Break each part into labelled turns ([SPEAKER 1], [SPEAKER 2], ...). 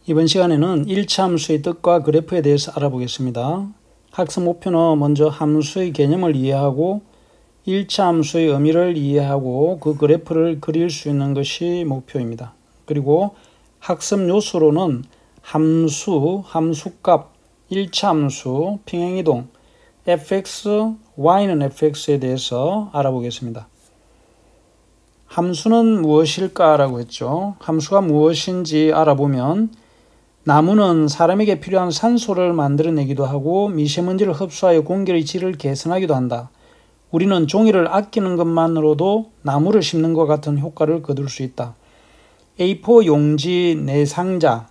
[SPEAKER 1] 이번 시간에는 1차 함수의 뜻과 그래프에 대해서 알아보겠습니다. 학습 목표는 먼저 함수의 개념을 이해하고 1차 함수의 의미를 이해하고 그 그래프를 그릴 수 있는 것이 목표입니다. 그리고 학습 요소로는 함수, 함수값, 1차 함수, 평행이동, fx, y는 fx에 대해서 알아보겠습니다. 함수는 무엇일까라고 했죠. 함수가 무엇인지 알아보면 나무는 사람에게 필요한 산소를 만들어내기도 하고 미세먼지를 흡수하여 공기의 질을 개선하기도 한다. 우리는 종이를 아끼는 것만으로도 나무를 심는 것 같은 효과를 거둘 수 있다. A4 용지 4상자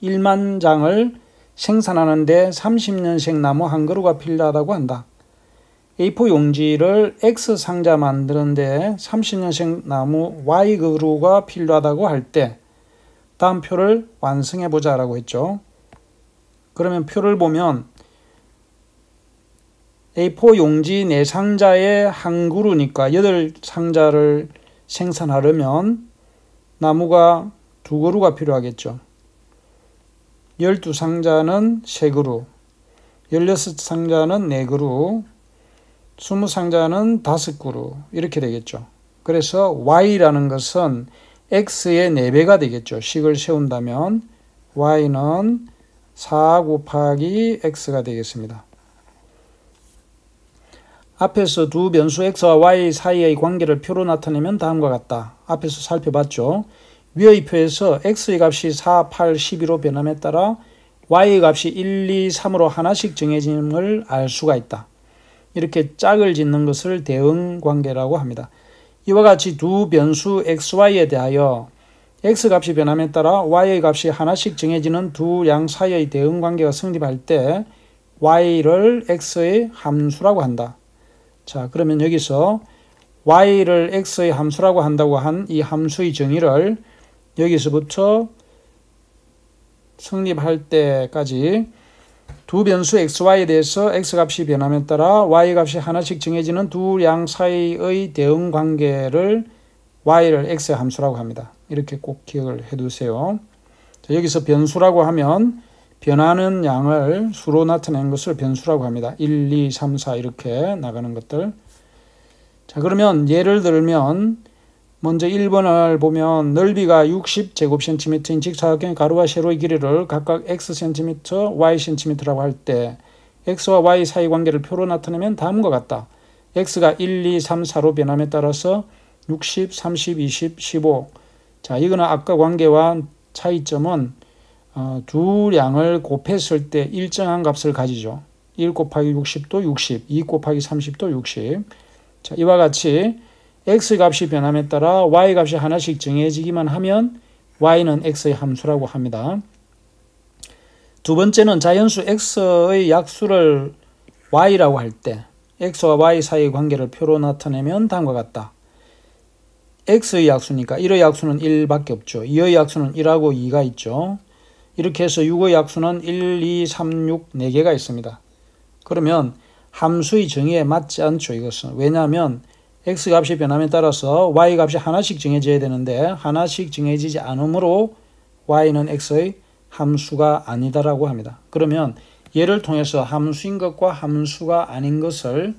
[SPEAKER 1] 1만 장을 생산하는데 30년씩 나무 한 그루가 필요하다고 한다. A4 용지를 X상자 만드는데 30년씩 나무 Y 그루가 필요하다고 할 때 다음 표를 완성해 보자 라고 했죠. 그러면 표를 보면 A4 용지 4상자에 한 그루니까 8상자를 생산하려면 나무가 2그루가 필요하겠죠. 12상자는 3그루, 16상자는 4그루, 20상자는 5그루 이렇게 되겠죠. 그래서 Y라는 것은 X의 4배가 되겠죠. 식을 세운다면 Y는 4 곱하기 X가 되겠습니다. 앞에서 두 변수 X와 Y 사이의 관계를 표로 나타내면 다음과 같다. 앞에서 살펴봤죠. 위의 표에서 X의 값이 4, 8, 12로 변함에 따라 Y의 값이 1, 2, 3으로 하나씩 정해짐을 알 수가 있다. 이렇게 짝을 짓는 것을 대응관계라고 합니다. 이와 같이 두 변수 XY에 대하여 X값이 변함에 따라 Y의 값이 하나씩 정해지는 두 양 사이의 대응관계가 성립할 때 Y를 X의 함수라고 한다. 자, 그러면 여기서 Y를 X의 함수라고 한다고 한 이 함수의 정의를 여기서부터 성립할 때까지 두 변수 XY에 대해서 X값이 변함에 따라 Y값이 하나씩 정해지는 두 양 사이의 대응관계를 Y를 X의 함수라고 합니다. 이렇게 꼭 기억을 해두세요. 자, 여기서 변수라고 하면 변하는 양을 수로 나타낸 것을 변수라고 합니다. 1, 2, 3, 4 이렇게 나가는 것들. 자, 그러면 예를 들면 먼저 1번을 보면 넓이가 60제곱센티미터인 직사각형의 가로와 세로의 길이를 각각 x센티미터, y센티미터라고 할 때 x와 y 사이 관계를 표로 나타내면 다음과 같다. x가 1, 2, 3, 4로 변함에 따라서 60, 30, 20, 15. 자, 이거는 아까 관계와 차이점은 두 양을 곱했을 때 일정한 값을 가지죠. 1 곱하기 60도 60, 2 곱하기 30도 60. 자, 이와 같이 X값이 변함에 따라 Y값이 하나씩 정해지기만 하면 Y는 X의 함수라고 합니다. 두 번째는 자연수 X의 약수를 Y라고 할 때 X와 Y 사이의 관계를 표로 나타내면 다음과 같다. X의 약수니까 1의 약수는 1밖에 없죠. 2의 약수는 1하고 2가 있죠. 이렇게 해서 6의 약수는 1, 2, 3, 6, 4개가 있습니다. 그러면 함수의 정의에 맞지 않죠. 이것은. 왜냐하면 X값이 변함에 따라서 Y값이 하나씩 정해져야 되는데 하나씩 정해지지 않으므로 Y는 X의 함수가 아니다라고 합니다. 그러면 예를 통해서 함수인 것과 함수가 아닌 것을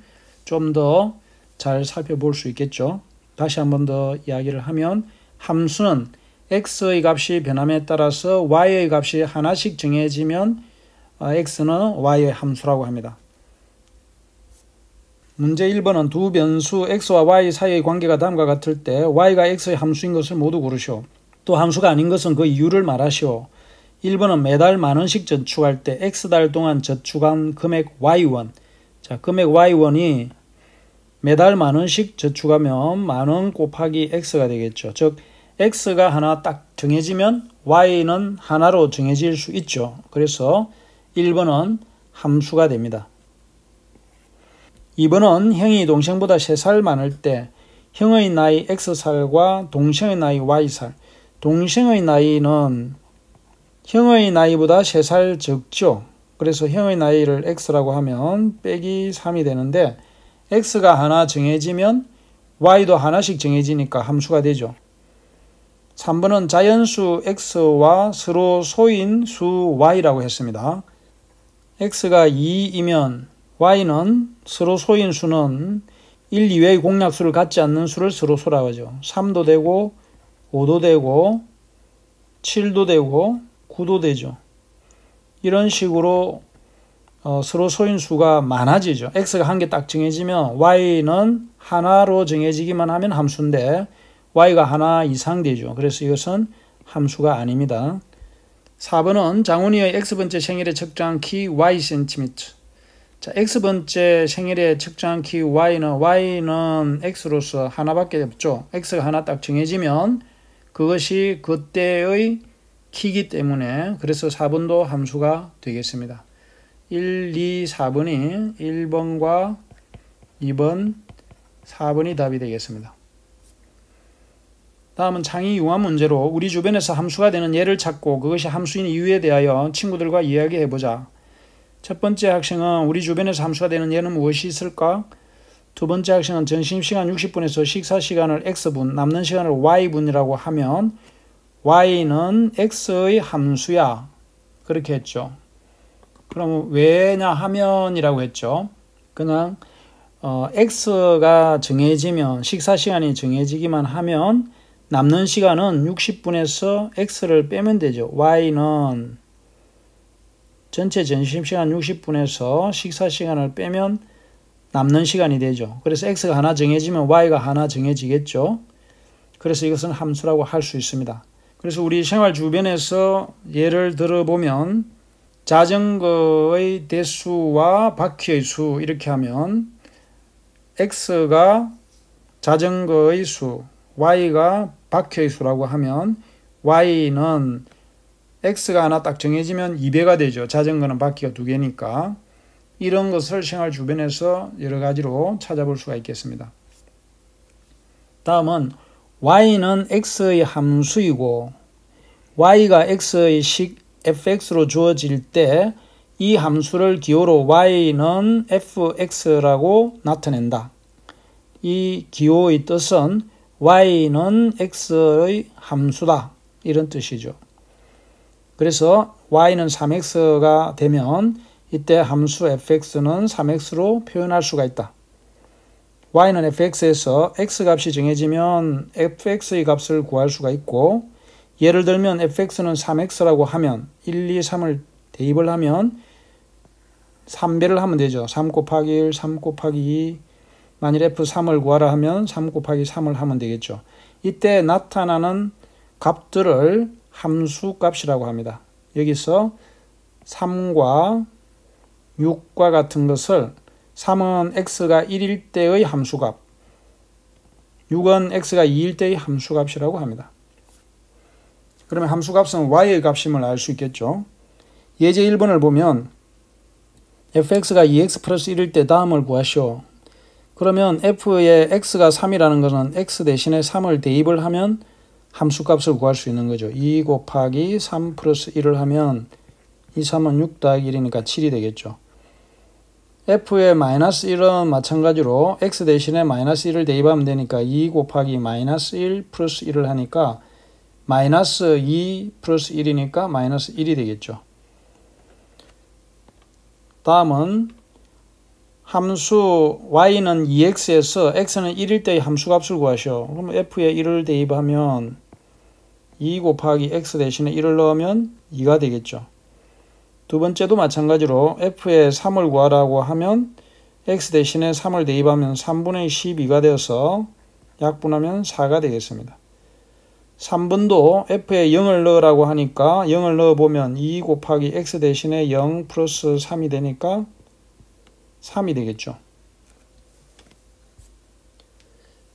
[SPEAKER 1] 좀 더 잘 살펴볼 수 있겠죠. 다시 한 번 더 이야기를 하면 함수는 X의 값이 변함에 따라서 Y의 값이 하나씩 정해지면 X는 Y의 함수라고 합니다. 문제 1번은 두 변수 X와 Y 사이의 관계가 다음과 같을 때 Y가 X의 함수인 것을 모두 고르시오. 또 함수가 아닌 것은 그 이유를 말하시오. 1번은 매달 만원씩 저축할 때 X달 동안 저축한 금액 Y원. 자, 금액 Y원이 매달 만원씩 저축하면 만원 곱하기 X가 되겠죠. 즉 X가 하나 딱 정해지면 Y는 하나로 정해질 수 있죠. 그래서 1번은 함수가 됩니다. 2번은 형이 동생보다 3살 많을 때 형의 나이 X살과 동생의 나이 Y살. 동생의 나이는 형의 나이보다 3살 적죠. 그래서 형의 나이를 X라고 하면 빼기 3이 되는데 X가 하나 정해지면 Y도 하나씩 정해지니까 함수가 되죠. 3번은 자연수 x와 서로 소인 수 y라고 했습니다. x가 2이면 y는 서로 소인 수는 1 이외의 공약수를 갖지 않는 수를 서로 소라고 하죠. 3도 되고 5도 되고 7도 되고 9도 되죠. 이런 식으로 서로 소인수가 많아지죠. x가 한 개 딱 정해지면 y는 하나로 정해지기만 하면 함수인데 y가 하나 이상 되죠. 그래서 이것은 함수가 아닙니다. 4번은 장훈이의 x번째 생일에 측정한 키 y cm. 자, x번째 생일에 측정한 키 y는 x로서 하나밖에 없죠. x가 하나 딱 정해지면 그것이 그때의 키이기 때문에 그래서 4번도 함수가 되겠습니다. 1, 2, 4번이 1번과 2번, 4번이 답이 되겠습니다. 다음은 창의 융합 문제로 우리 주변에서 함수가 되는 예를 찾고 그것이 함수인 이유에 대하여 친구들과 이야기해보자. 첫 번째 학생은 우리 주변에서 함수가 되는 예는 무엇이 있을까? 두 번째 학생은 점심시간 60분에서 식사시간을 x분, 남는 시간을 y분이라고 하면 y는 x의 함수야. 그렇게 했죠. 그럼 왜냐하면이라고 했죠. 그냥 x가 정해지면 식사시간이 정해지기만 하면 남는 시간은 60분에서 x를 빼면 되죠. y는 전체 점심시간 60분에서 식사시간을 빼면 남는 시간이 되죠. 그래서 x가 하나 정해지면 y가 하나 정해지겠죠. 그래서 이것은 함수라고 할 수 있습니다. 그래서 우리 생활 주변에서 예를 들어보면 자전거의 대수와 바퀴의 수 이렇게 하면 x가 자전거의 수, y가 바퀴의 수라고 하면 y는 x가 하나 딱 정해지면 2배가 되죠. 자전거는 바퀴가 2개니까. 이런 것을 생활 주변에서 여러 가지로 찾아볼 수가 있겠습니다. 다음은 y는 x의 함수이고 y가 x의 식 fx로 주어질 때 이 함수를 기호로 y는 fx라고 나타낸다. 이 기호의 뜻은 y는 x의 함수다. 이런 뜻이죠. 그래서 y는 3x가 되면 이때 함수 fx는 3x로 표현할 수가 있다. y는 fx에서 x값이 정해지면 fx의 값을 구할 수가 있고 예를 들면 fx는 3x라고 하면 1, 2, 3을 대입을 하면 3배를 하면 되죠. 3 곱하기 1, 3 곱하기 2 만일 f3을 구하라 하면 3 곱하기 3을 하면 되겠죠. 이때 나타나는 값들을 함수값이라고 합니다. 여기서 3과 6과 같은 것을 3은 x가 1일 때의 함수값, 6은 x가 2일 때의 함수값이라고 합니다. 그러면 함수값은 y의 값임을 알 수 있겠죠. 예제 1번을 보면 fx가 2x 플러스 1일 때 다음을 구하시오. 그러면 f의 x가 3이라는 것은 x 대신에 3을 대입을 하면 함수값을 구할 수 있는 거죠. 2 곱하기 3 플러스 1을 하면 2, 3은 6 더하기 1이니까 7이 되겠죠. f의 마이너스 1은 마찬가지로 x 대신에 마이너스 1을 대입하면 되니까 2 곱하기 마이너스 1 플러스 1을 하니까 마이너스 2 플러스 1이니까 마이너스 1이 되겠죠. 다음은 함수 y는 2x에서 x는 1일 때의 함수값을 구하시오. 그럼 f에 1을 대입하면 2 곱하기 x 대신에 1을 넣으면 2가 되겠죠. 두 번째도 마찬가지로 f에 3을 구하라고 하면 x 대신에 3을 대입하면 3분의 12가 되어서 약분하면 4가 되겠습니다. 3번도 f에 0을 넣으라고 하니까 0을 넣어보면 2 곱하기 x 대신에 0 플러스 3이 되니까 3이 되겠죠.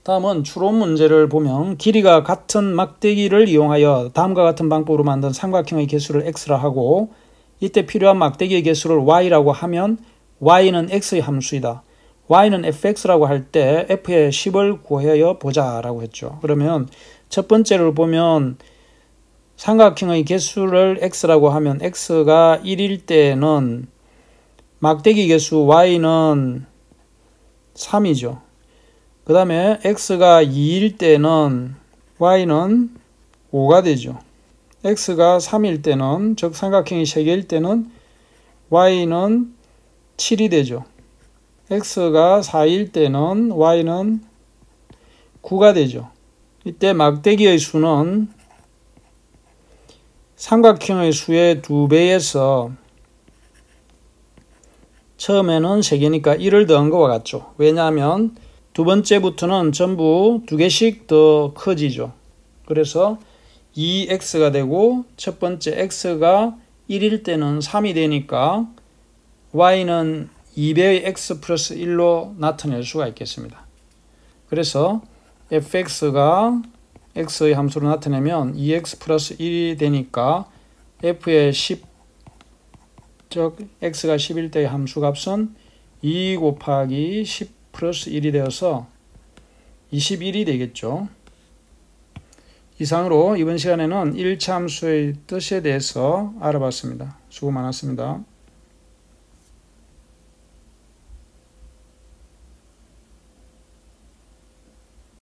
[SPEAKER 1] 다음은 추론 문제를 보면 길이가 같은 막대기를 이용하여 다음과 같은 방법으로 만든 삼각형의 개수를 x라 하고 이때 필요한 막대기의 개수를 y라고 하면 y는 x의 함수이다. y는 fx라고 할 때 f의 10을 구하여 보자 라고 했죠. 그러면 첫 번째를 보면 삼각형의 개수를 x라고 하면 x가 1일 때는 막대기 개수 y는 3이죠. 그 다음에 x가 2일 때는 y는 5가 되죠. x가 3일 때는, 즉 삼각형이 3개일 때는 y는 7이 되죠. x가 4일 때는 y는 9가 되죠. 이때 막대기의 수는 삼각형의 수의 2배에서 처음에는 3개니까 1을 더한 것과 같죠. 왜냐하면 두 번째부터는 전부 2개씩 더 커지죠. 그래서 2x가 되고 첫 번째 x가 1일 때는 3이 되니까 y는 2배의 x 플러스 1로 나타낼 수가 있겠습니다. 그래서 fx가 x의 함수로 나타내면 2x 플러스 1이 되니까 f의 10, 즉 x가 10일 때의 함수값은 2 곱하기 10 플러스 1이 되어서 21이 되겠죠. 이상으로 이번 시간에는 1차 함수의 뜻에 대해서 알아봤습니다. 수고 많았습니다.